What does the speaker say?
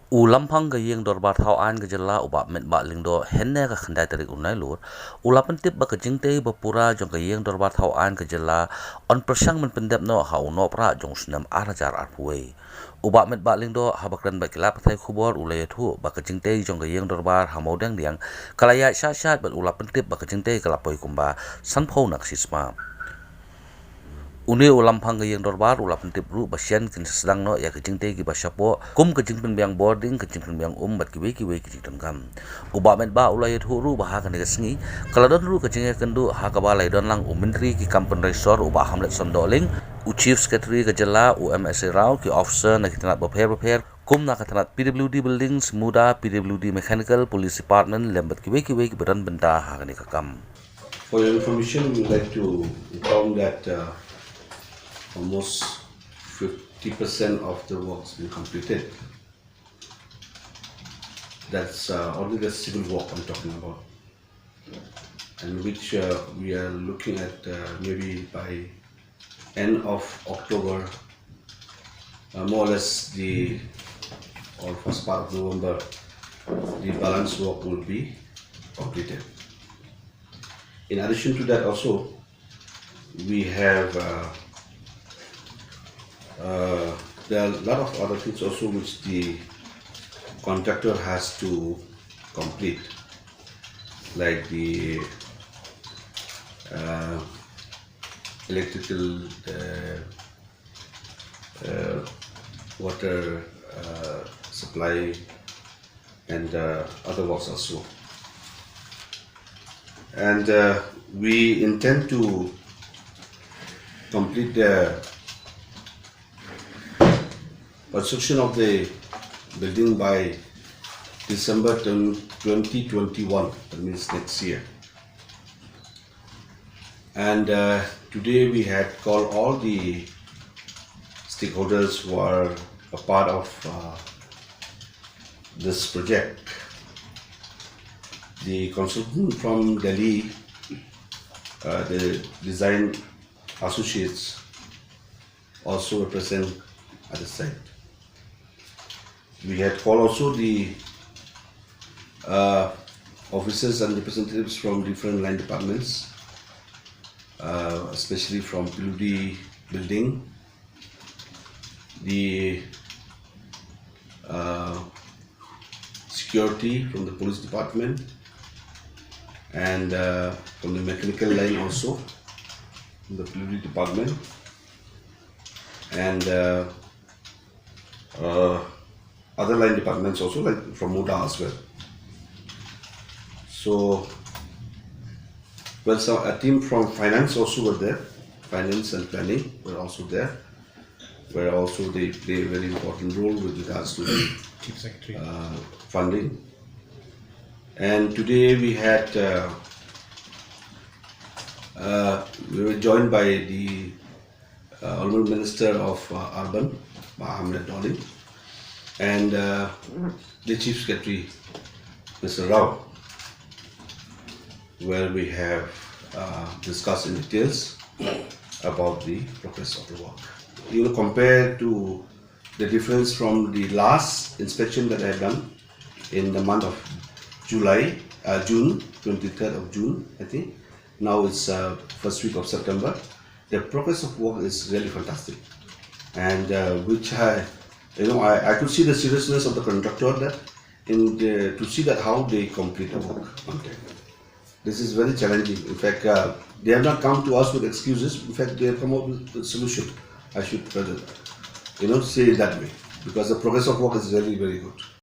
Ulampang gayeng dorbar thau an Jylla ubap met ba lingdo henne ka khandai tarik unai lur ulapan tip ba Jingtei Pura Jong gayeng dorbar thau an Jylla on Pyrshang men Pyndep no hau Nohprah Jong sunam arajar arpuai ubap met ba lingdo habakran ba kilap thai khubor ulay thu ba Jingtei Jong gayeng dorbar hamodang diang kalaya syat ba ulapan tip ba Jingtei kalapoi kumba sanpho nak sisma Uni ulampang gayeng dorbar ulapan tip ru basian kin sedang no ya Jingtei ki basyapo kum Jingpen biang boarding Jingpen biang bat kiwe ki gam uba met ba ulay thu ru bah kan sengi kaladon ru Jingtei kendu ha ka balai don lang menteri ki kampen resor uba hamlet sondoling chief secretary Jylla MSA rau ki officer na kitanat prepare kum na katanat PWD buildings muda PWD mechanical police department lembat kiwe ki beran benda ha kan kam. For your information, we would like to inform that almost 50% of the work has been completed. That's only the civil work I'm talking about, and which we are looking at maybe by end of October, more or less or first part of November, the balance work will be completed. In addition to that, also we have there are a lot of other things also which the contractor has to complete, like the electrical, water supply, and other works also. And we intend to complete the construction of the building by December 2021, that means next year. And today we had called all the stakeholders who are a part of this project. The consultant from Delhi, the design associates, also represent at the site. We had called also the officers and representatives from different line departments, especially from PWD building, the security from the police department, and from the mechanical line also, from the PWD department, and other line departments also, like from Muda as well. So, so a team from finance also were there, finance and planning were also there, where also they play a very important role with regards to the funding. And today we had we were joined by the Honorable Minister of Urban, Mohammed, and the Chief Secretary, Mr. Rao, where we have discussed in details about the progress of the work. You will compare to the difference from the last inspection that I had done in the month of June, 23rd of June, I think. Now it's first week of September. The progress of work is really fantastic, and which I could see the seriousness of the contractor that to see that how they complete the work on time. This is very challenging. In fact, they have not come to us with excuses. In fact, they have come up with a solution. I should say it that way, because the progress of work is really very good.